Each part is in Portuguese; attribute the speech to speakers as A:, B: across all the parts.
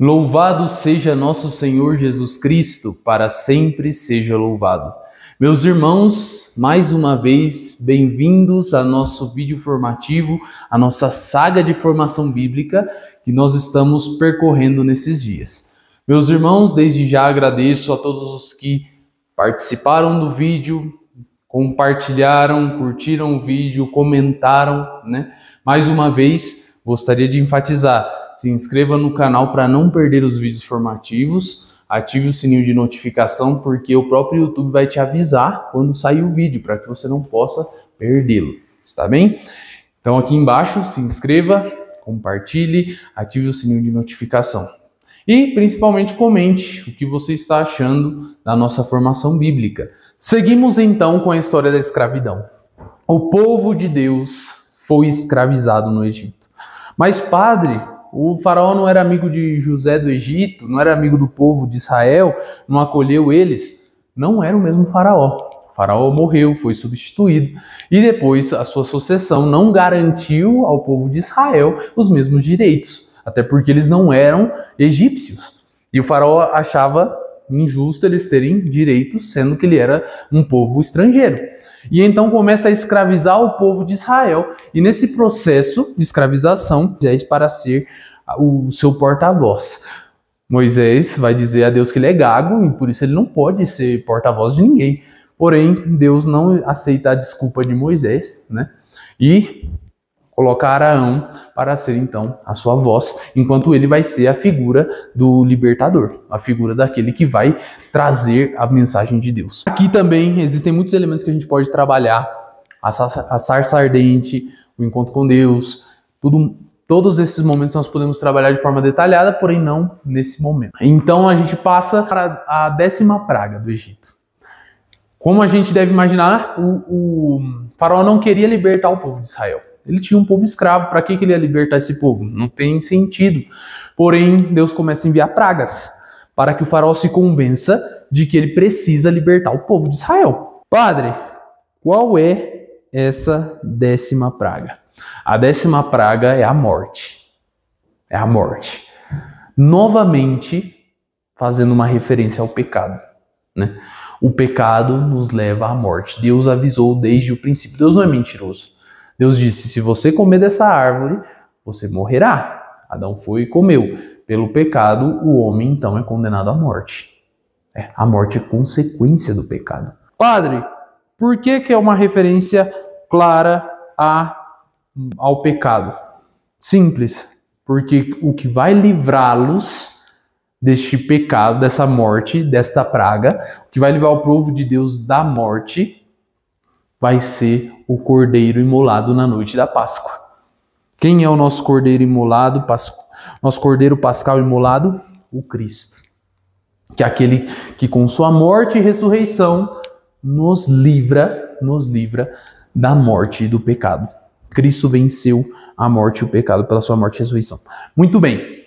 A: Louvado seja nosso Senhor Jesus Cristo, para sempre seja louvado. Meus irmãos, mais uma vez, bem-vindos ao nosso vídeo formativo, a nossa saga de formação bíblica que nós estamos percorrendo nesses dias. Meus irmãos, desde já agradeço a todos os que participaram do vídeo, compartilharam, curtiram o vídeo, comentaram, né? Mais uma vez, gostaria de enfatizar: se inscreva no canal para não perder os vídeos formativos, ative o sininho de notificação, porque o próprio YouTube vai te avisar quando sair o vídeo, para que você não possa perdê-lo, está bem? Então aqui embaixo, se inscreva, compartilhe, ative o sininho de notificação. E principalmente comente o que você está achando da nossa formação bíblica. Seguimos então com a história da escravidão. O povo de Deus foi escravizado no Egito. Mas, padre, o faraó não era amigo de José do Egito, não era amigo do povo de Israel, não acolheu eles? Não era o mesmo faraó. O faraó morreu, foi substituído. E depois a sua sucessão não garantiu ao povo de Israel os mesmos direitos. Até porque eles não eram egípcios. E o faraó achava injusto eles terem direitos, sendo que ele era um povo estrangeiro. E então começa a escravizar o povo de Israel. E nesse processo de escravização, Moisés para ser o seu porta-voz. Moisés vai dizer a Deus que ele é gago e por isso ele não pode ser porta-voz de ninguém. Porém, Deus não aceita a desculpa de Moisés, né? E coloca Arão para ser então a sua voz, enquanto ele vai ser a figura do libertador, a figura daquele que vai trazer a mensagem de Deus. Aqui também existem muitos elementos que a gente pode trabalhar: a sarça ardente, o encontro com Deus, todos esses momentos nós podemos trabalhar de forma detalhada, porém não nesse momento. Então a gente passa para a 10ª praga do Egito. Como a gente deve imaginar, o faraó não queria libertar o povo de Israel. Ele tinha um povo escravo, para que ele ia libertar esse povo? Não tem sentido. Porém, Deus começa a enviar pragas, para que o faraó se convença de que ele precisa libertar o povo de Israel. Padre, qual é essa 10ª praga? A 10ª praga é a morte. É a morte. Novamente, fazendo uma referência ao pecado, né? O pecado nos leva à morte. Deus avisou desde o princípio. Deus não é mentiroso. Deus disse: se você comer dessa árvore, você morrerá. Adão foi e comeu. Pelo pecado, o homem então é condenado à morte. A morte é consequência do pecado. Padre, por que é uma referência clara ao pecado? Simples. Porque o que vai livrá-los deste pecado, dessa morte, desta praga, o que vai livrar o povo de Deus da morte, vai ser o cordeiro imolado na noite da Páscoa. Quem é o nosso cordeiro imolado, nosso cordeiro pascal imolado? O Cristo. Que é aquele que com sua morte e ressurreição nos livra da morte e do pecado. Cristo venceu a morte e o pecado pela sua morte e ressurreição. Muito bem.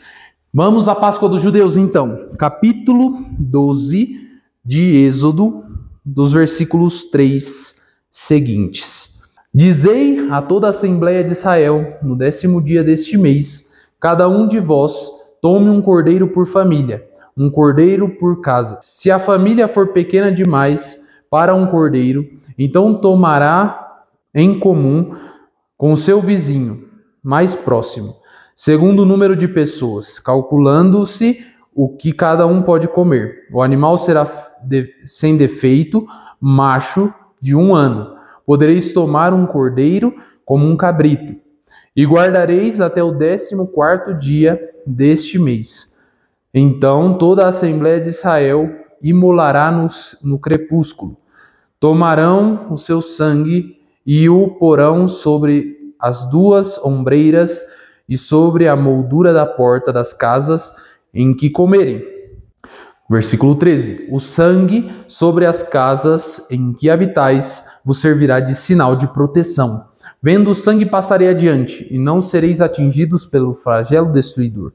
A: Vamos à Páscoa dos judeus então. Capítulo 12 de Êxodo, dos versículos 3 seguintes. Dizei a toda a Assembleia de Israel, no 10º dia deste mês, cada um de vós tome um cordeiro por família, um cordeiro por casa. Se a família for pequena demais para um cordeiro, então tomará em comum com o seu vizinho mais próximo, segundo o número de pessoas, calculando-se o que cada um pode comer. O animal será sem defeito, macho, de 1 ano. Podereis tomar um cordeiro como um cabrito, e guardareis até o 14º dia deste mês. Então toda a Assembleia de Israel imolará no crepúsculo. Tomarão o seu sangue e o porão sobre as 2 ombreiras e sobre a moldura da porta das casas em que comerem. Versículo 13. O sangue sobre as casas em que habitais vos servirá de sinal de proteção. Vendo o sangue passarei adiante, e não sereis atingidos pelo flagelo destruidor.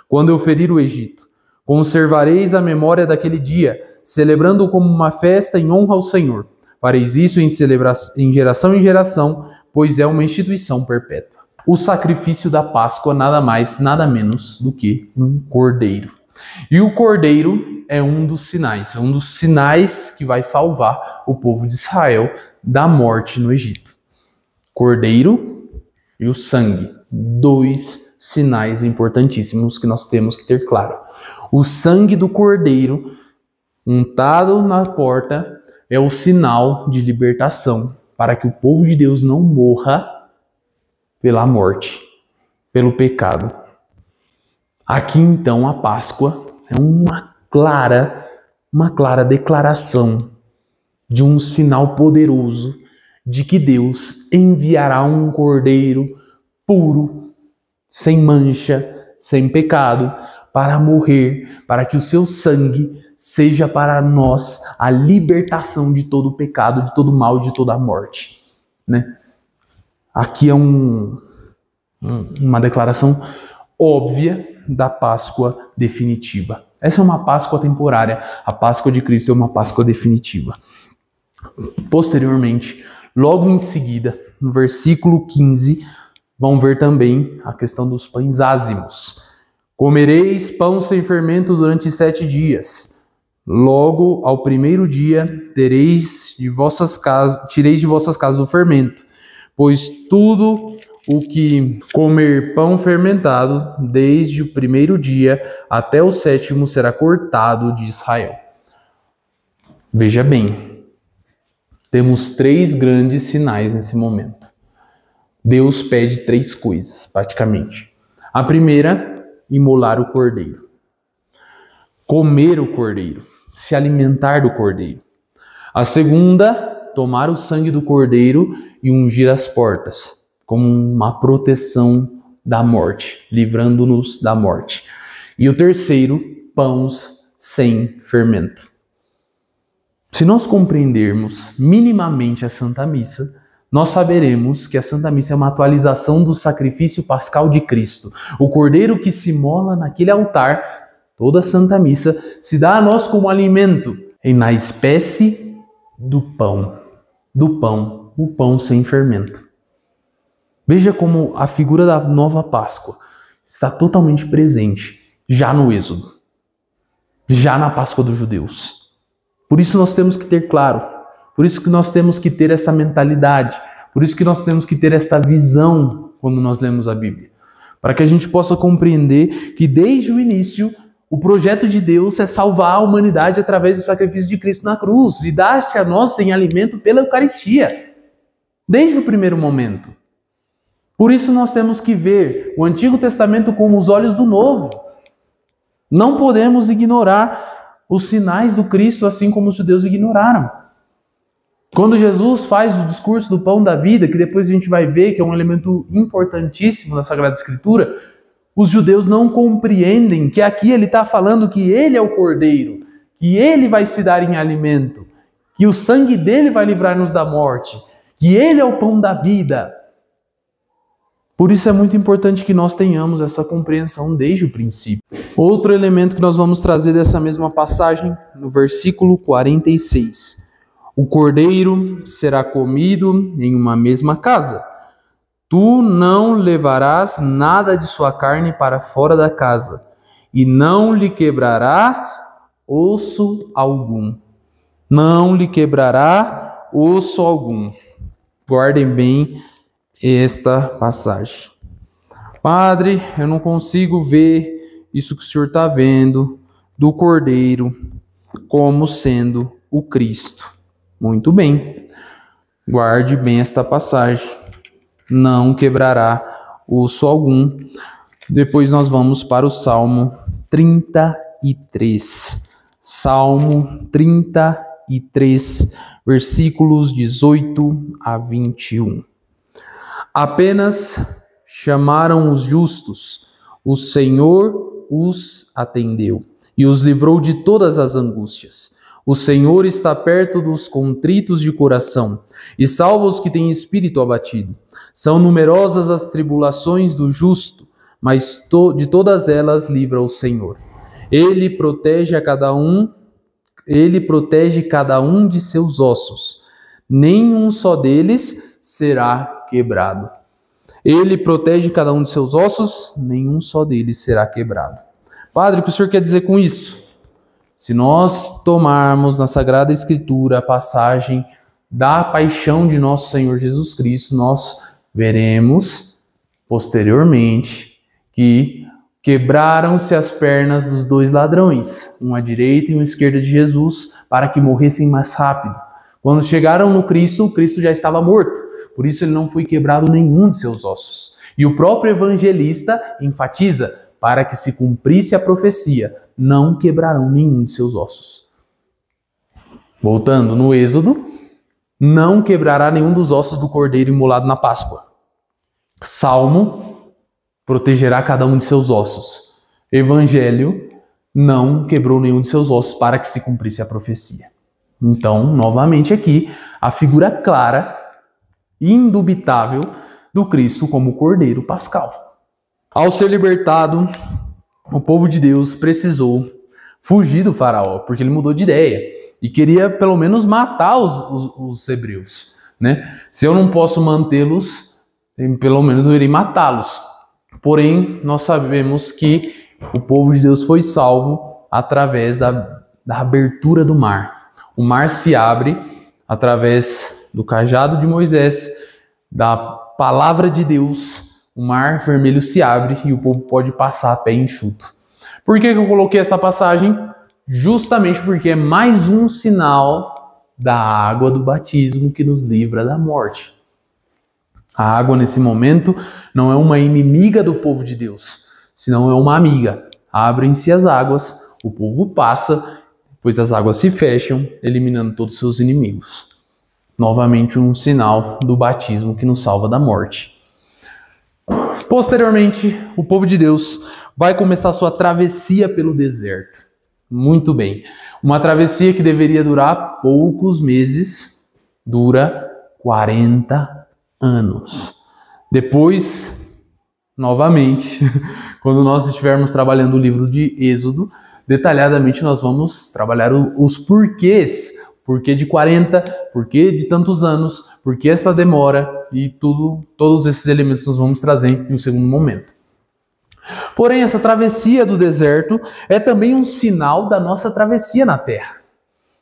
A: Quando eu ferir o Egito, conservareis a memória daquele dia, celebrando como uma festa em honra ao Senhor. Fareis isso em geração em geração, pois é uma instituição perpétua. O sacrifício da Páscoa nada mais, nada menos do que um cordeiro. E o cordeiro é um dos sinais que vai salvar o povo de Israel da morte no Egito. Cordeiro e o sangue, dois sinais importantíssimos que nós temos que ter claro. O sangue do cordeiro untado na porta é o sinal de libertação para que o povo de Deus não morra pela morte, pelo pecado. Aqui então a Páscoa é uma clara declaração de um sinal poderoso de que Deus enviará um cordeiro puro, sem mancha, sem pecado, para morrer, para que o seu sangue seja para nós a libertação de todo o pecado, de todo o mal, de toda a morte, né? Aqui é uma declaração óbvia da Páscoa definitiva. Essa é uma Páscoa temporária, a Páscoa de Cristo é uma Páscoa definitiva. Posteriormente, logo em seguida, no versículo 15, vão ver também a questão dos pães ázimos. Comereis pão sem fermento durante 7 dias. Logo, ao primeiro dia, tireis de vossas casas o fermento, pois tudo o que comer pão fermentado, desde o primeiro dia até o 7º, será cortado de Israel. Veja bem, temos 3 grandes sinais nesse momento. Deus pede 3 coisas, praticamente. A primeira, imolar o cordeiro. Comer o cordeiro, se alimentar do cordeiro. A segunda, tomar o sangue do cordeiro e ungir as portas, como uma proteção da morte, livrando-nos da morte. E o terceiro, pães sem fermento. Se nós compreendermos minimamente a Santa Missa, nós saberemos que a Santa Missa é uma atualização do sacrifício pascal de Cristo. O cordeiro que se mola naquele altar, toda a Santa Missa, se dá a nós como alimento, e na espécie do pão, o pão sem fermento. Veja como a figura da nova Páscoa está totalmente presente já no Êxodo, já na Páscoa dos judeus. Por isso nós temos que ter claro, por isso que nós temos que ter essa mentalidade, por isso que nós temos que ter esta visão quando nós lemos a Bíblia, para que a gente possa compreender que desde o início o projeto de Deus é salvar a humanidade através do sacrifício de Cristo na cruz e dar-se a nós em alimento pela Eucaristia, desde o primeiro momento. Por isso nós temos que ver o Antigo Testamento com os olhos do Novo. Não podemos ignorar os sinais do Cristo assim como os judeus ignoraram. Quando Jesus faz o discurso do pão da vida, que depois a gente vai ver que é um elemento importantíssimo na Sagrada Escritura, os judeus não compreendem que aqui ele está falando que ele é o cordeiro, que ele vai se dar em alimento, que o sangue dele vai livrar-nos da morte, que ele é o pão da vida. Por isso é muito importante que nós tenhamos essa compreensão desde o princípio. Outro elemento que nós vamos trazer dessa mesma passagem, no versículo 46. O cordeiro será comido em uma mesma casa. Tu não levarás nada de sua carne para fora da casa, e não lhe quebrarás osso algum. Não lhe quebrará osso algum. Guardem bem esta passagem. Padre, eu não consigo ver isso que o senhor está vendo do cordeiro como sendo o Cristo. Muito bem. Guarde bem esta passagem. Não quebrará osso algum. Depois nós vamos para o Salmo 33. Salmo 33, versículos 18 a 21. Apenas chamaram os justos, o Senhor os atendeu e os livrou de todas as angústias. O Senhor está perto dos contritos de coração e salva os que têm espírito abatido. São numerosas as tribulações do justo, mas de todas elas livra o Senhor. Ele protege cada um de seus ossos. Nenhum só deles será quebrado. Ele protege cada um de seus ossos, nenhum só deles será quebrado. Padre, o que o senhor quer dizer com isso? Se nós tomarmos na Sagrada Escritura a passagem da paixão de nosso Senhor Jesus Cristo, nós veremos posteriormente que quebraram-se as pernas dos dois ladrões, um à direita e um à esquerda de Jesus, para que morressem mais rápido. Quando chegaram no Cristo, o Cristo já estava morto, por isso ele não foi quebrado nenhum de seus ossos. E o próprio evangelista enfatiza, para que se cumprisse a profecia, não quebrarão nenhum de seus ossos. Voltando no Êxodo, não quebrará nenhum dos ossos do cordeiro imolado na Páscoa. Salmo, protegerá cada um de seus ossos. Evangelho, não quebrou nenhum de seus ossos para que se cumprisse a profecia. Então, novamente aqui, a figura clara e indubitável do Cristo como Cordeiro Pascal. Ao ser libertado, o povo de Deus precisou fugir do faraó, porque ele mudou de ideia e queria pelo menos matar os hebreus, né? Se eu não posso mantê-los, pelo menos eu irei matá-los. Porém, nós sabemos que o povo de Deus foi salvo através da abertura do mar. O mar se abre através do cajado de Moisés, da palavra de Deus. O mar vermelho se abre e o povo pode passar a pé enxuto. Por que eu coloquei essa passagem? Justamente porque é mais um sinal da água do batismo que nos livra da morte. A água, nesse momento, não é uma inimiga do povo de Deus, senão é uma amiga. Abrem-se as águas, o povo passa, pois as águas se fecham, eliminando todos os seus inimigos. Novamente um sinal do batismo que nos salva da morte. Posteriormente, o povo de Deus vai começar sua travessia pelo deserto. Muito bem. Uma travessia que deveria durar poucos meses, dura 40 anos. Depois, novamente, quando nós estivermos trabalhando o livro de Êxodo, detalhadamente nós vamos trabalhar os porquês. Porquê de 40, porquê de tantos anos, porquê essa demora e todos esses elementos nós vamos trazer em um segundo momento. Porém, essa travessia do deserto é também um sinal da nossa travessia na Terra.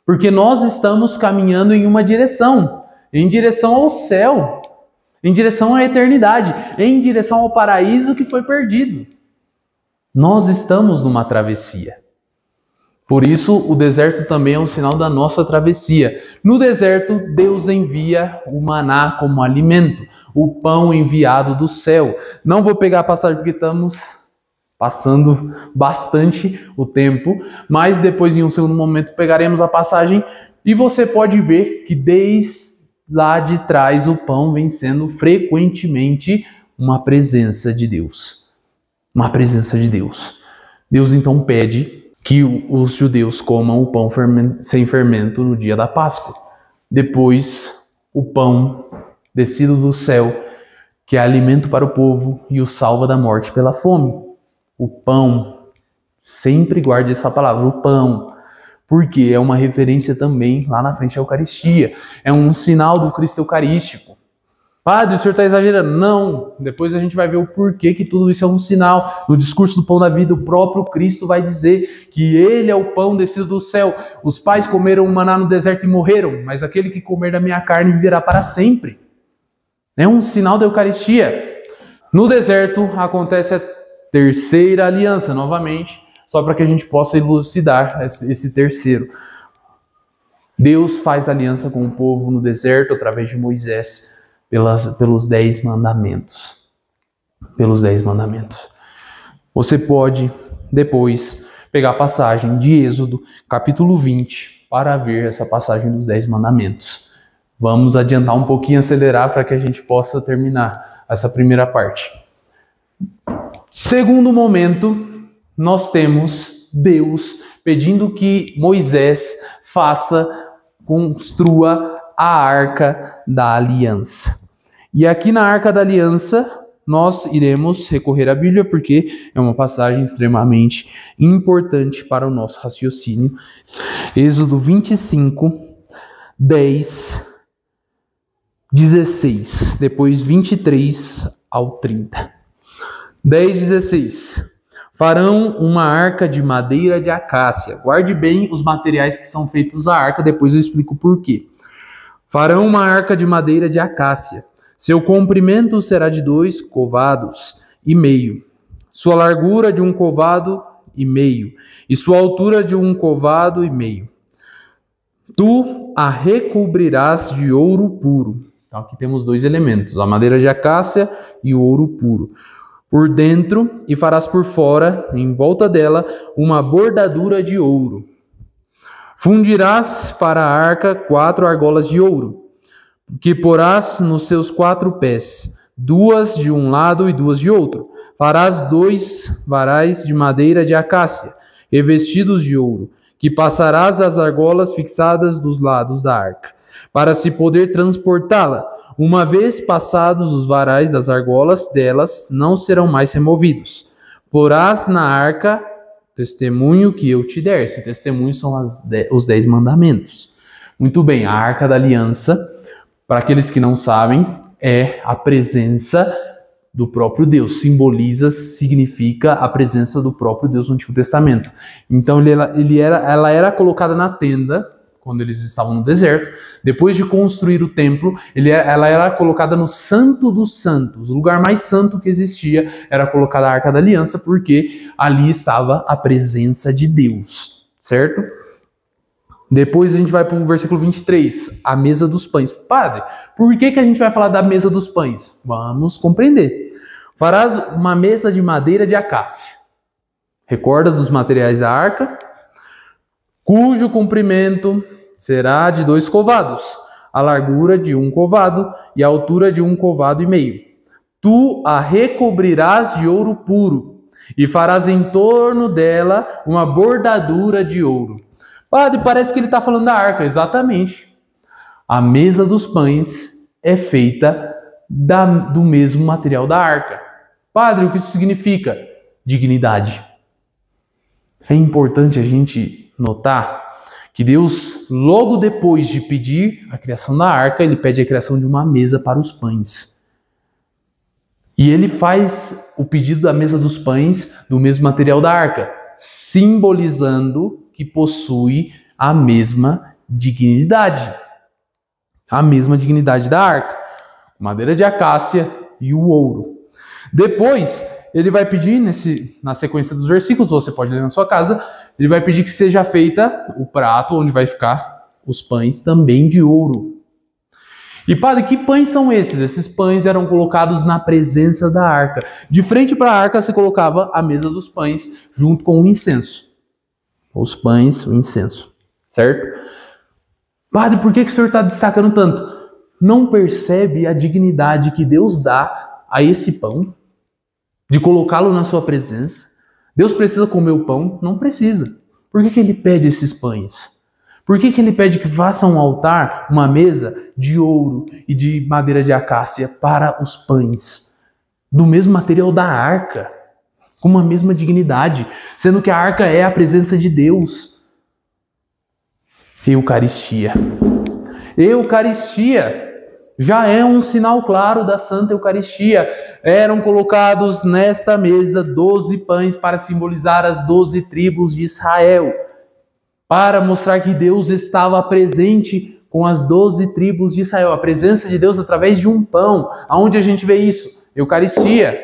A: Porque nós estamos caminhando em uma direção, em direção ao céu, em direção à eternidade, em direção ao paraíso que foi perdido. Nós estamos numa travessia. Por isso, o deserto também é um sinal da nossa travessia. No deserto, Deus envia o maná como alimento, o pão enviado do céu. Não vou pegar a passagem porque estamos passando bastante o tempo, mas depois, em um segundo momento, pegaremos a passagem e você pode ver que desde lá de trás o pão vem sendo frequentemente uma presença de Deus. Uma presença de Deus. Deus então pede que os judeus comam o pão sem fermento no dia da Páscoa. Depois, o pão descido do céu, que é alimento para o povo e o salva da morte pela fome. O pão, sempre guarde essa palavra, o pão, porque é uma referência também lá na frente à Eucaristia. É um sinal do Cristo Eucarístico. Padre, o senhor está exagerando? Não. Depois a gente vai ver o porquê que tudo isso é um sinal. No discurso do pão da vida, o próprio Cristo vai dizer que ele é o pão descido do céu. Os pais comeram o maná no deserto e morreram, mas aquele que comer da minha carne viverá para sempre. É um sinal da Eucaristia. No deserto acontece a terceira aliança, novamente, só para que a gente possa elucidar esse terceiro. Deus faz aliança com o povo no deserto através de Moisés, pelos 10 mandamentos. Pelos 10 mandamentos. Você pode, depois, pegar a passagem de Êxodo, capítulo 20, para ver essa passagem dos 10 mandamentos. Vamos adiantar um pouquinho, acelerar, para que a gente possa terminar essa primeira parte. Segundo momento, nós temos Deus pedindo que Moisés construa a Arca da Aliança. E aqui na Arca da Aliança, nós iremos recorrer à Bíblia, porque é uma passagem extremamente importante para o nosso raciocínio. Êxodo 25, 10, 16, depois 23 ao 30. 10:16. Farão uma arca de madeira de acácia. Guarde bem os materiais que são feitos a arca, depois eu explico por quê. Farão uma arca de madeira de acácia. Seu comprimento será de 2 covados e meio, sua largura de 1 covado e meio, e sua altura de 1 covado e meio. Tu a recobrirás de ouro puro. Então aqui temos 2 elementos, a madeira de acácia e o ouro puro. Por dentro, e farás por fora, em volta dela, uma bordadura de ouro. Fundirás para a arca 4 argolas de ouro, que porás nos seus 4 pés, 2 de um lado e 2 de outro. Farás 2 varais de madeira de acácia, revestidos de ouro, que passarás as argolas fixadas dos lados da arca, para se poder transportá-la. Uma vez passados os varais das argolas delas, não serão mais removidos. Porás na arca testemunho que eu te der. Esse testemunho são os 10 mandamentos. Muito bem, a arca da aliança, para aqueles que não sabem, é a presença do próprio Deus. Significa a presença do próprio Deus no Antigo Testamento. Então ela era colocada na tenda, quando eles estavam no deserto. Depois de construir o templo, ela era colocada no Santo dos Santos. O lugar mais santo que existia era colocada a Arca da Aliança, porque ali estava a presença de Deus, certo? Depois a gente vai para o versículo 23, a mesa dos pães. Padre, por que a gente vai falar da mesa dos pães? Vamos compreender. Farás uma mesa de madeira de acácia. Recorda dos materiais da arca? Cujo comprimento será de 2 covados, a largura de 1 covado e a altura de 1 covado e meio. Tu a recobrirás de ouro puro e farás em torno dela uma bordadura de ouro. Padre, parece que ele está falando da arca. Exatamente. A mesa dos pães é feita do mesmo material da arca. Padre, o que isso significa? Dignidade. É importante a gente notar que Deus, logo depois de pedir a criação da arca, ele pede a criação de uma mesa para os pães. E ele faz o pedido da mesa dos pães do mesmo material da arca, simbolizando que possui a mesma dignidade. A mesma dignidade da arca. Madeira de acácia e o ouro. Depois, ele vai pedir, na sequência dos versículos, você pode ler na sua casa, ele vai pedir que seja feita o prato onde vai ficar os pães também de ouro. E padre, que pães são esses? Esses pães eram colocados na presença da arca. De frente para a arca se colocava a mesa dos pães junto com o incenso. Os pães, o incenso. Certo? Padre, por que o senhor está destacando tanto? Não percebe a dignidade que Deus dá a esse pão? De colocá-lo na sua presença? Deus precisa comer o pão? Não precisa. Por que ele pede esses pães? Por que ele pede que faça um altar, uma mesa de ouro e de madeira de acácia para os pães? Do mesmo material da arca, com uma mesma dignidade, sendo que a arca é a presença de Deus. Eucaristia. Eucaristia já é um sinal claro da Santa Eucaristia. Eram colocados nesta mesa 12 pães para simbolizar as 12 tribos de Israel, para mostrar que Deus estava presente com as 12 tribos de Israel. A presença de Deus através de um pão. Aonde a gente vê isso? Eucaristia.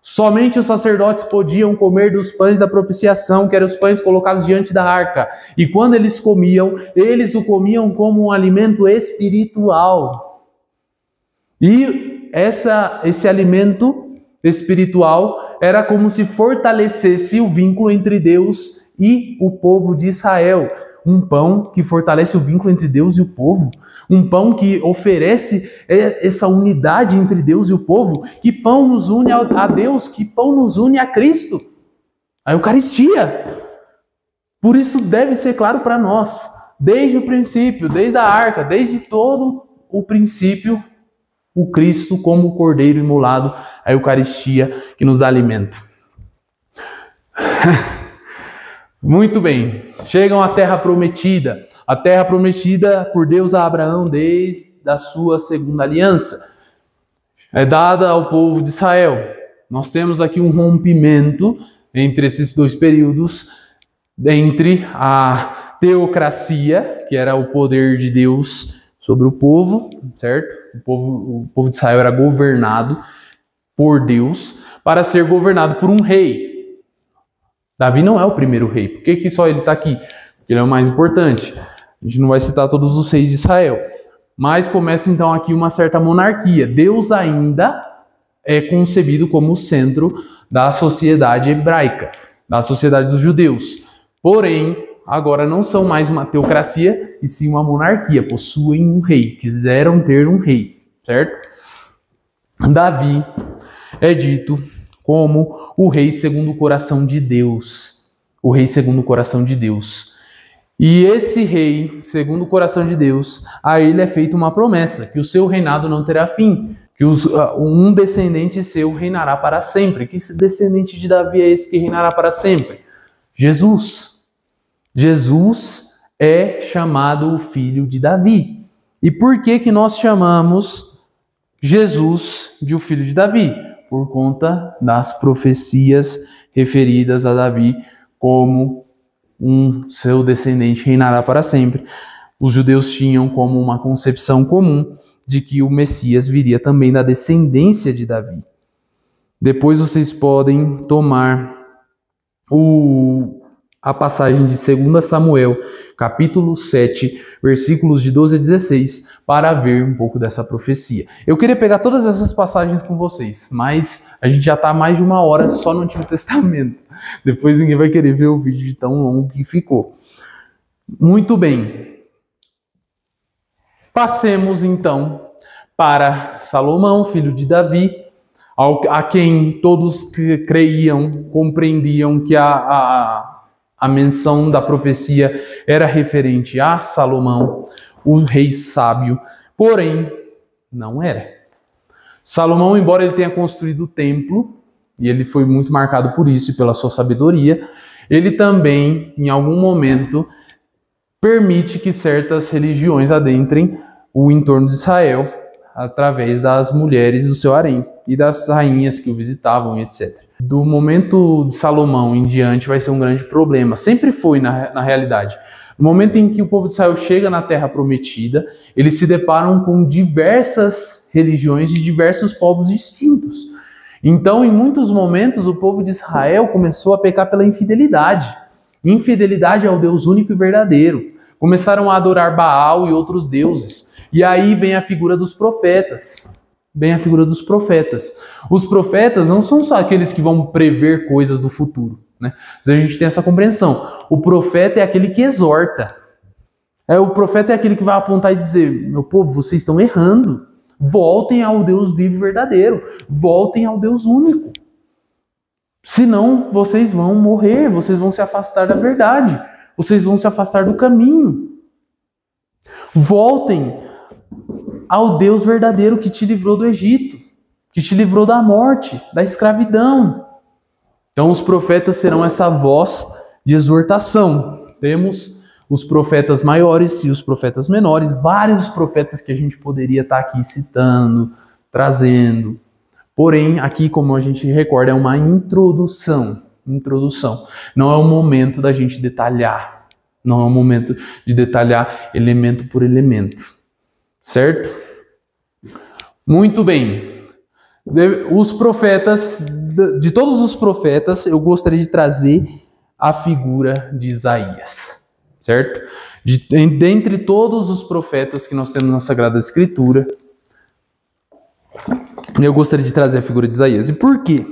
A: Somente os sacerdotes podiam comer dos pães da propiciação, que eram os pães colocados diante da arca. E quando eles o comiam como um alimento espiritual. E esse alimento espiritual era como se fortalecesse o vínculo entre Deus e o povo de Israel. Um pão que fortalece o vínculo entre Deus e o povo. Um pão que oferece essa unidade entre Deus e o povo. Que pão nos une a Deus, que pão nos une a Cristo. A Eucaristia. Por isso deve ser claro para nós, desde o princípio, desde a arca, desde todo o princípio, o Cristo como o Cordeiro imolado, a Eucaristia que nos dá alimento. Muito bem, chegam à terra prometida por Deus a Abraão desde a sua segunda aliança. é dada ao povo de Israel. Nós temos aqui um rompimento entre esses dois períodos, entre a teocracia, que era o poder de Deus sobre o povo, certo? O povo de Israel era governado por Deus para ser governado por um rei. Davi não é o primeiro rei. Por que só ele está aqui? Porque ele é o mais importante. A gente não vai citar todos os reis de Israel. Mas começa então aqui uma certa monarquia. Deus ainda é concebido como o centro da sociedade hebraica, da sociedade dos judeus. Porém, agora não são mais uma teocracia, e sim uma monarquia. Possuem um rei, quiseram ter um rei, certo? Davi é dito como o rei segundo o coração de Deus. O rei segundo o coração de Deus. E esse rei, segundo o coração de Deus, a ele é feita uma promessa, que o seu reinado não terá fim, que um descendente seu reinará para sempre. Que esse descendente de Davi é esse que reinará para sempre? Jesus. Jesus é chamado o filho de Davi. E por que nós chamamos Jesus de o filho de Davi? Por conta das profecias referidas a Davi como seu descendente reinará para sempre. Os judeus tinham como uma concepção comum de que o Messias viria também da descendência de Davi. Depois vocês podem tomar a passagem de 2 Samuel, capítulo 7, versículos de 12 a 16, para ver um pouco dessa profecia. Eu queria pegar todas essas passagens com vocês, mas a gente já está mais de uma hora só no Antigo Testamento. Depois ninguém vai querer ver o vídeo de tão longo que ficou. Muito bem. Passemos então para Salomão, filho de Davi, a quem todos que creiam, compreendiam que a menção da profecia era referente a Salomão, o rei sábio, porém, não era. Salomão, embora ele tenha construído o templo, e ele foi muito marcado por isso e pela sua sabedoria, ele também, em algum momento, permite que certas religiões adentrem o entorno de Israel através das mulheres do seu harém e das rainhas que o visitavam, etc. Do momento de Salomão em diante vai ser um grande problema. Sempre foi, na realidade. No momento em que o povo de Israel chega na Terra Prometida, eles se deparam com diversas religiões de diversos povos distintos. Então, em muitos momentos, o povo de Israel começou a pecar pela infidelidade. Infidelidade ao Deus único e verdadeiro. Começaram a adorar Baal e outros deuses. E aí vem a figura dos profetas. Os profetas não são só aqueles que vão prever coisas do futuro, né? Mas a gente tem essa compreensão. O profeta é aquele que exorta. O profeta é aquele que vai apontar e dizer: meu povo, vocês estão errando. Voltem ao Deus vivo e verdadeiro. Voltem ao Deus único. Senão vocês vão morrer, vocês vão se afastar da verdade. Vocês vão se afastar do caminho. Voltem ao Deus verdadeiro que te livrou do Egito, que te livrou da morte, da escravidão. Então os profetas serão essa voz de exortação. Temos os profetas maiores e os profetas menores, vários profetas que a gente poderia estar aqui citando, trazendo. Porém, aqui, como a gente recorda, é uma introdução. Não é o momento da gente detalhar. Não é o momento de detalhar elemento por elemento. Certo? Muito bem. Os profetas, de todos os profetas, eu gostaria de trazer a figura de Isaías. Certo? Dentre todos os profetas que nós temos na Sagrada Escritura, eu gostaria de trazer a figura de Isaías. E por quê?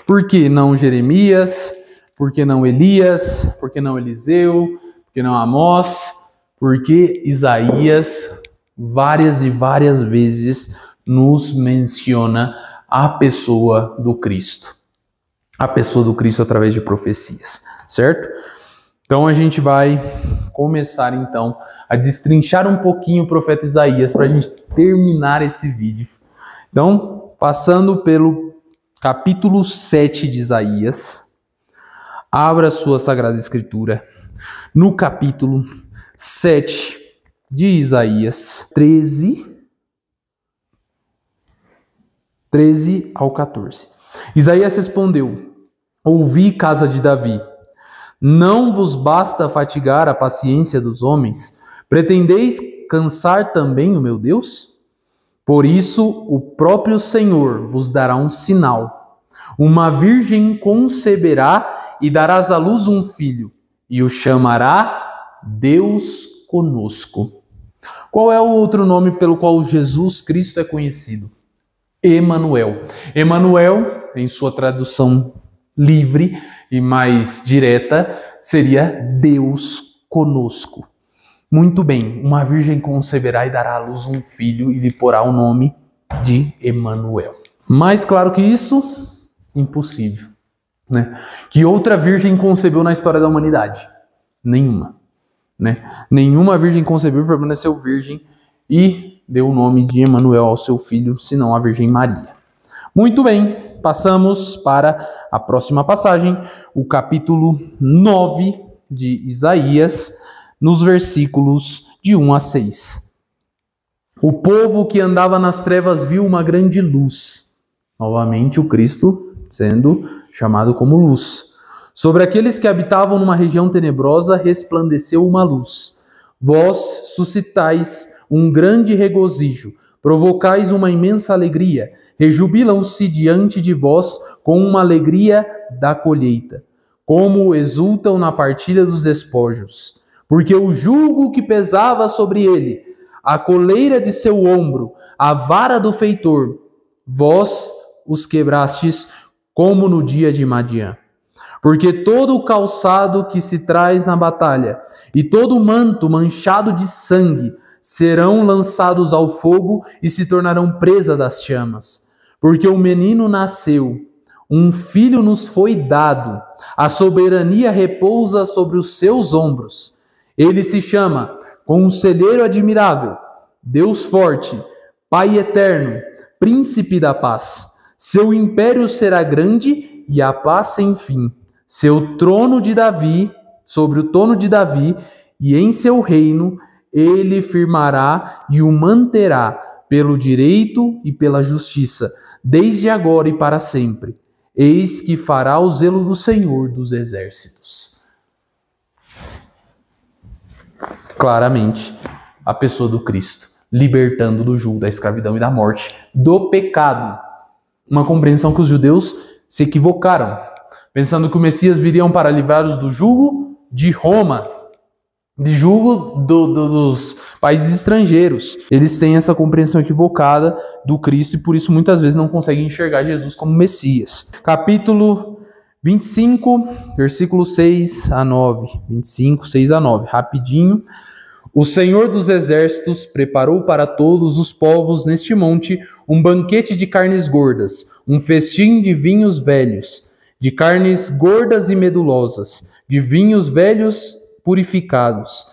A: Por que não Jeremias? Por que não Elias? Por que não Eliseu? Por que não Amós? Porque Isaías várias e várias vezes nos menciona a pessoa do Cristo. A pessoa do Cristo através de profecias, certo? Então a gente vai começar então a destrinchar um pouquinho o profeta Isaías para a gente terminar esse vídeo. Então, passando pelo capítulo 7 de Isaías, abra sua Sagrada Escritura no capítulo 7 de Isaías 13 13 ao 14. Isaías respondeu: ouvi, casa de Davi, não vos basta fatigar a paciência dos homens? Pretendeis cansar também o meu Deus? Por isso o próprio Senhor vos dará um sinal. Uma virgem conceberá e darás à luz um filho, e o chamará Deus conosco. Qual é o outro nome pelo qual Jesus Cristo é conhecido? Emanuel. Emanuel, em sua tradução livre e mais direta, seria Deus conosco. Muito bem, uma virgem conceberá e dará à luz um filho e lhe porá o nome de Emanuel. Mais claro que isso, impossível, né? Que outra virgem concebeu na história da humanidade? Nenhuma, né? Nenhuma virgem concebeu, permaneceu virgem e deu o nome de Emanuel ao seu filho, senão a Virgem Maria. Muito bem, passamos para a próxima passagem, o capítulo 9 de Isaías, nos versículos de 1 a 6. O povo que andava nas trevas viu uma grande luz. Novamente o Cristo sendo chamado como luz. Sobre aqueles que habitavam numa região tenebrosa resplandeceu uma luz. Vós suscitais um grande regozijo, provocais uma imensa alegria, rejubilam-se diante de vós com uma alegria da colheita, como exultam na partilha dos despojos. Porque o jugo que pesava sobre ele, a coleira de seu ombro, a vara do feitor, vós os quebrastes como no dia de Madiã. Porque todo o calçado que se traz na batalha e todo o manto manchado de sangue serão lançados ao fogo e se tornarão presa das chamas. Porque o menino nasceu, um filho nos foi dado, a soberania repousa sobre os seus ombros. Ele se chama Conselheiro Admirável, Deus Forte, Pai Eterno, Príncipe da Paz. Seu império será grande e a paz sem fim. Seu trono de Davi, sobre o trono de Davi, e em seu reino ele firmará e o manterá pelo direito e pela justiça, desde agora e para sempre. Eis que fará o zelo do Senhor dos Exércitos. Claramente, a pessoa do Cristo, libertando do jugo da escravidão e da morte, do pecado. Uma compreensão que os judeus se equivocaram, pensando que o Messias viria para livrar-os do jugo de Roma, de jugo dos países estrangeiros. Eles têm essa compreensão equivocada do Cristo e por isso muitas vezes não conseguem enxergar Jesus como Messias. Capítulo 25, versículos 6 a 9. 25, 6 a 9. Rapidinho. O Senhor dos Exércitos preparou para todos os povos neste monte um banquete de carnes gordas, um festim de vinhos velhos, de carnes gordas e medulosas, de vinhos velhos purificados.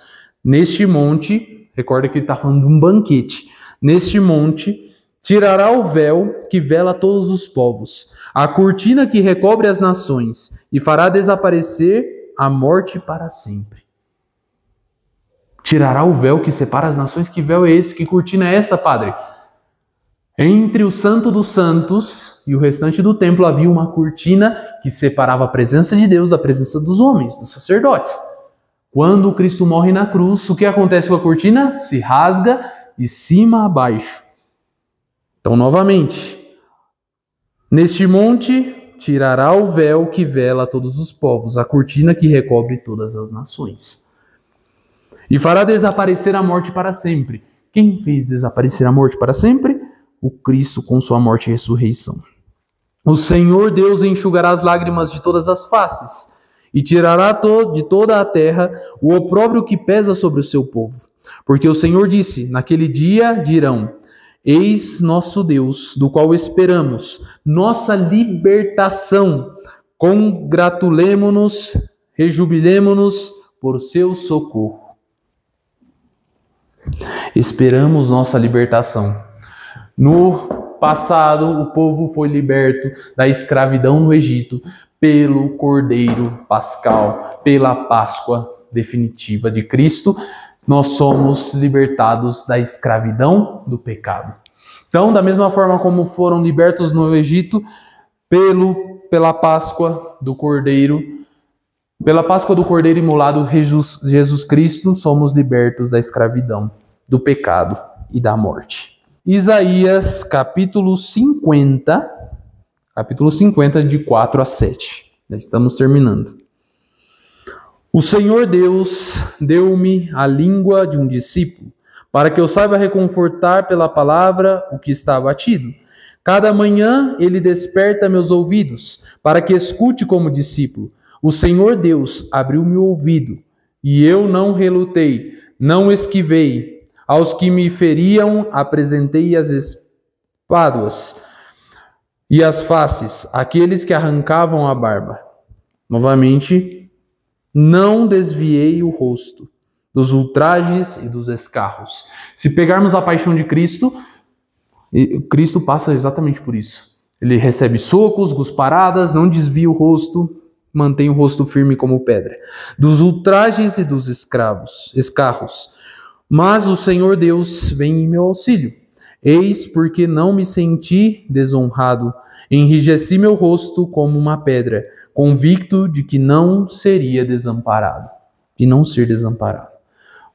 A: Neste monte, recorda que ele está falando de um banquete, neste monte tirará o véu que vela todos os povos, a cortina que recobre as nações, e fará desaparecer a morte para sempre. Tirará o véu que separa as nações. Que véu é esse? Que cortina é essa, padre? Entre o Santo dos Santos e o restante do templo havia uma cortina que separava a presença de Deus da presença dos homens, dos sacerdotes. Quando o Cristo morre na cruz, o que acontece com a cortina? Se rasga de cima a baixo. Então, novamente, neste monte tirará o véu que vela todos os povos, a cortina que recobre todas as nações. E fará desaparecer a morte para sempre. Quem fez desaparecer a morte para sempre? O Cristo com sua morte e ressurreição. O Senhor Deus enxugará as lágrimas de todas as faces e tirará de toda a terra o opróbrio que pesa sobre o seu povo. Porque o Senhor disse, naquele dia dirão, eis nosso Deus, do qual esperamos, nossa libertação. Congratulemo-nos, rejubilemo-nos por seu socorro. Esperamos nossa libertação. No passado, o povo foi liberto da escravidão no Egito pelo Cordeiro Pascal, pela Páscoa definitiva de Cristo. Nós somos libertados da escravidão do pecado. Então, da mesma forma como foram libertos no Egito pela Páscoa do Cordeiro, imolado Jesus Cristo, somos libertos da escravidão, do pecado e da morte. Isaías, capítulo 50, de 4 a 7. Já estamos terminando. O Senhor Deus deu-me a língua de um discípulo, para que eu saiba reconfortar pela palavra o que está abatido. Cada manhã ele desperta meus ouvidos, para que escute como discípulo. O Senhor Deus abriu meu ouvido, e eu não relutei, não esquivei. Aos que me feriam apresentei as espáduas e as faces, aqueles que arrancavam a barba. Novamente, não desviei o rosto dos ultrajes e dos escarros. Se pegarmos a paixão de Cristo, Cristo passa exatamente por isso. Ele recebe socos, cusparadas, não desvia o rosto, mantém o rosto firme como pedra. Dos ultrajes e dos escarros. Mas o Senhor Deus vem em meu auxílio. Eis porque não me senti desonrado, enrijeci meu rosto como uma pedra, convicto de que não seria desamparado, de não ser desamparado.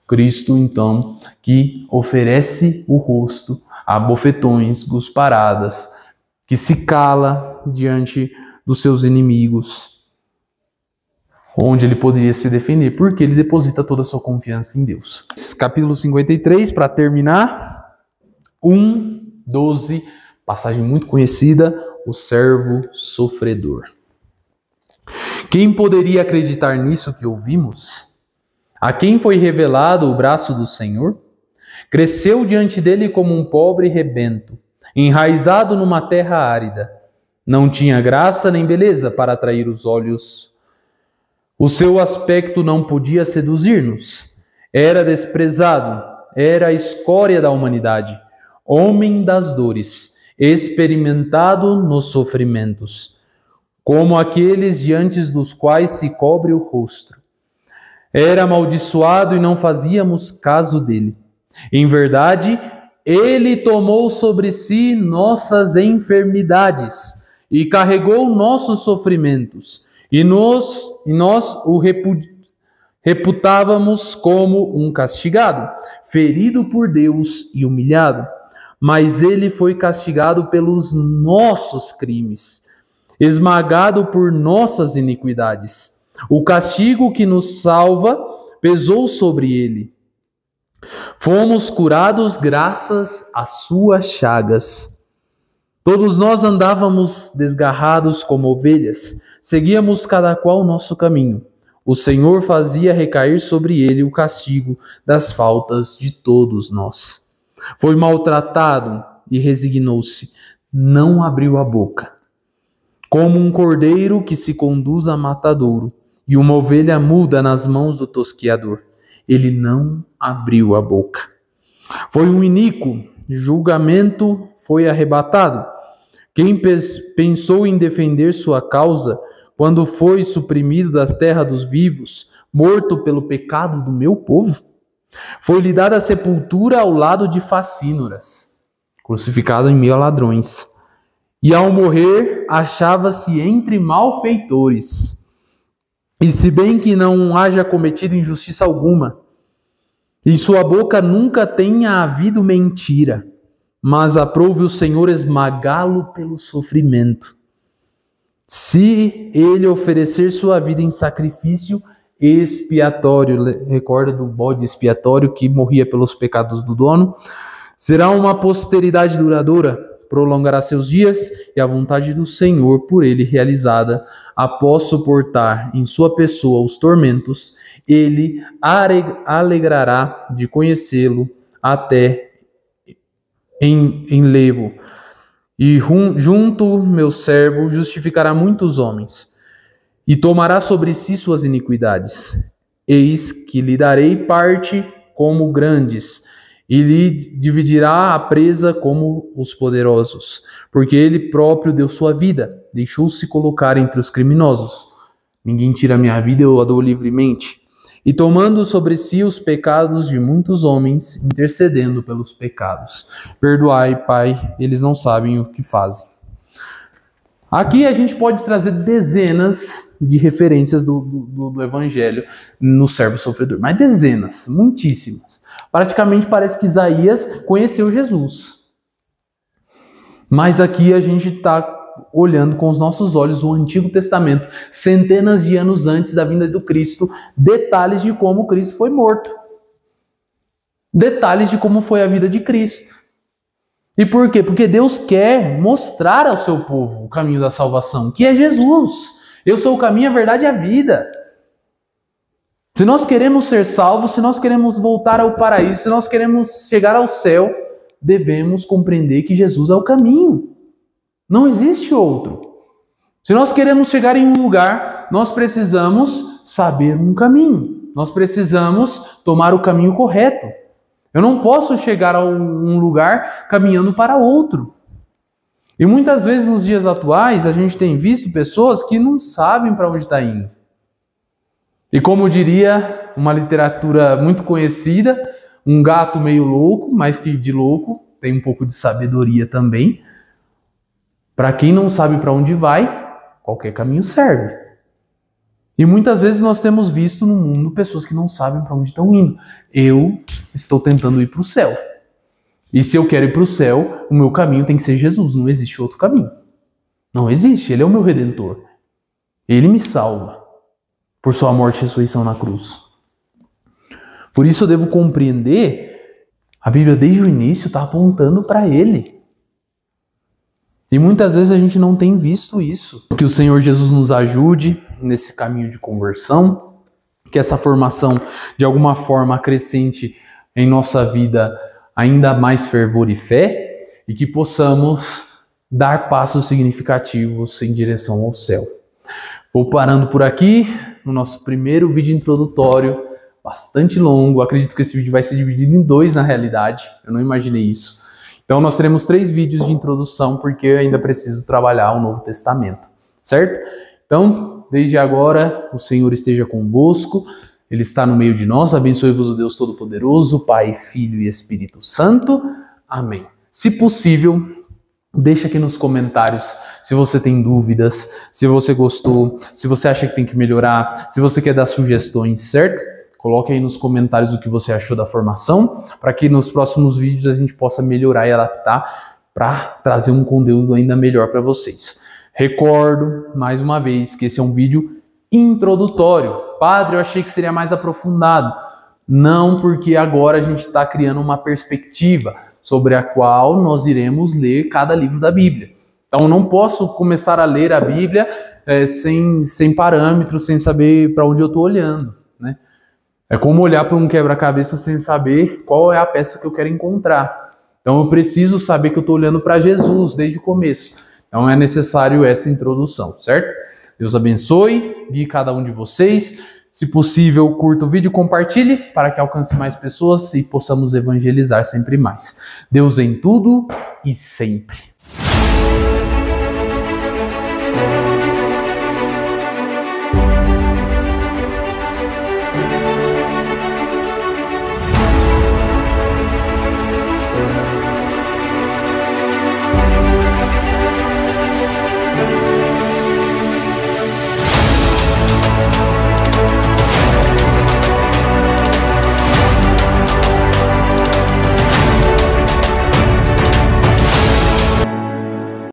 A: Cristo, então, que oferece o rosto a bofetões, cusparadas, que se cala diante dos seus inimigos, onde ele poderia se defender, porque ele deposita toda a sua confiança em Deus. Capítulo 53, para terminar, 1:12, passagem muito conhecida, o servo sofredor. Quem poderia acreditar nisso que ouvimos? A quem foi revelado o braço do Senhor? Cresceu diante dele como um pobre rebento, enraizado numa terra árida. Não tinha graça nem beleza para atrair os olhos. O seu aspecto não podia seduzir-nos. Era desprezado, era a escória da humanidade, homem das dores, experimentado nos sofrimentos, como aqueles diante dos quais se cobre o rosto. Era amaldiçoado e não fazíamos caso dele. Em verdade, ele tomou sobre si nossas enfermidades e carregou nossos sofrimentos. E nós o reputávamos como um castigado, ferido por Deus e humilhado. Mas ele foi castigado pelos nossos crimes, esmagado por nossas iniquidades. O castigo que nos salva pesou sobre ele. Fomos curados graças às suas chagas. Todos nós andávamos desgarrados como ovelhas, seguíamos cada qual o nosso caminho. O Senhor fazia recair sobre ele o castigo das faltas de todos nós. Foi maltratado e resignou-se, não abriu a boca. Como um cordeiro que se conduz a matadouro e uma ovelha muda nas mãos do tosquiador, ele não abriu a boca. Foi um iníquo, julgamento foi arrebatado. Quem pensou em defender sua causa quando foi suprimido da terra dos vivos, morto pelo pecado do meu povo? Foi-lhe dada a sepultura ao lado de facínoras, crucificado em meio a ladrões. E ao morrer, achava-se entre malfeitores. E se bem que não haja cometido injustiça alguma, em sua boca nunca tenha havido mentira, mas aprouve o Senhor esmagá-lo pelo sofrimento. Se ele oferecer sua vida em sacrifício expiatório, recorda do bode expiatório que morria pelos pecados do dono, será uma posteridade duradoura, prolongará seus dias e a vontade do Senhor por ele realizada, após suportar em sua pessoa os tormentos, ele alegrará de conhecê-lo até em Lebo. E junto meu servo justificará muitos homens, e tomará sobre si suas iniquidades. Eis que lhe darei parte como grandes, e lhe dividirá a presa como os poderosos, porque ele próprio deu sua vida, deixou-se colocar entre os criminosos. Ninguém tira minha vida, eu a dou livremente. e tomando sobre si os pecados de muitos homens, intercedendo pelos pecados. Perdoai, Pai, eles não sabem o que fazem. Aqui a gente pode trazer dezenas de referências do Evangelho no servo sofredor, mas dezenas, muitíssimas. Praticamente parece que Isaías conheceu Jesus. Mas aqui a gente está olhando com os nossos olhos o Antigo Testamento, centenas de anos antes da vinda do Cristo, detalhes de como Cristo foi morto. Detalhes de como foi a vida de Cristo. E por quê? Porque Deus quer mostrar ao seu povo o caminho da salvação, que é Jesus. Eu sou o caminho, a verdade e a vida. Se nós queremos ser salvos, se nós queremos voltar ao paraíso, se nós queremos chegar ao céu, devemos compreender que Jesus é o caminho. Não existe outro. Se nós queremos chegar em um lugar, nós precisamos saber um caminho. Nós precisamos tomar o caminho correto. Eu não posso chegar a um lugar caminhando para outro. E muitas vezes nos dias atuais a gente tem visto pessoas que não sabem para onde está indo. E como diria uma literatura muito conhecida, um gato meio louco, mas que de louco tem um pouco de sabedoria também. Para quem não sabe para onde vai, qualquer caminho serve. E muitas vezes nós temos visto no mundo pessoas que não sabem para onde estão indo. Eu estou tentando ir para o céu. E se eu quero ir para o céu, o meu caminho tem que ser Jesus. Não existe outro caminho. Não existe. Ele é o meu Redentor. Ele me salva por sua morte e ressurreição na cruz. Por isso eu devo compreender, a Bíblia desde o início está apontando para Ele. E muitas vezes a gente não tem visto isso. Que o Senhor Jesus nos ajude nesse caminho de conversão, que essa formação de alguma forma acrescente em nossa vida ainda mais fervor e fé, e que possamos dar passos significativos em direção ao céu. Vou parando por aqui no nosso primeiro vídeo introdutório, bastante longo. Acredito que esse vídeo vai ser dividido em 2 na realidade, eu não imaginei isso. Então nós teremos 3 vídeos de introdução, porque eu ainda preciso trabalhar o Novo Testamento, certo? Então, desde agora, o Senhor esteja convosco, Ele está no meio de nós, abençoe-vos o Deus Todo-Poderoso, Pai, Filho e Espírito Santo. Amém. Se possível, deixa aqui nos comentários se você tem dúvidas, se você gostou, se você acha que tem que melhorar, se você quer dar sugestões, certo? Coloque aí nos comentários o que você achou da formação, para que nos próximos vídeos a gente possa melhorar e adaptar para trazer um conteúdo ainda melhor para vocês. Recordo, mais uma vez, que esse é um vídeo introdutório. Padre, eu achei que seria mais aprofundado. Não, porque agora a gente está criando uma perspectiva sobre a qual nós iremos ler cada livro da Bíblia. Então, eu não posso começar a ler a Bíblia sem parâmetros, sem saber para onde eu estou olhando, né? É como olhar para um quebra-cabeça sem saber qual é a peça que eu quero encontrar. Então eu preciso saber que eu estou olhando para Jesus desde o começo. Então é necessário essa introdução, certo? Deus abençoe, guie cada um de vocês. Se possível, curta o vídeo e compartilhe para que alcance mais pessoas e possamos evangelizar sempre mais. Deus em tudo e sempre.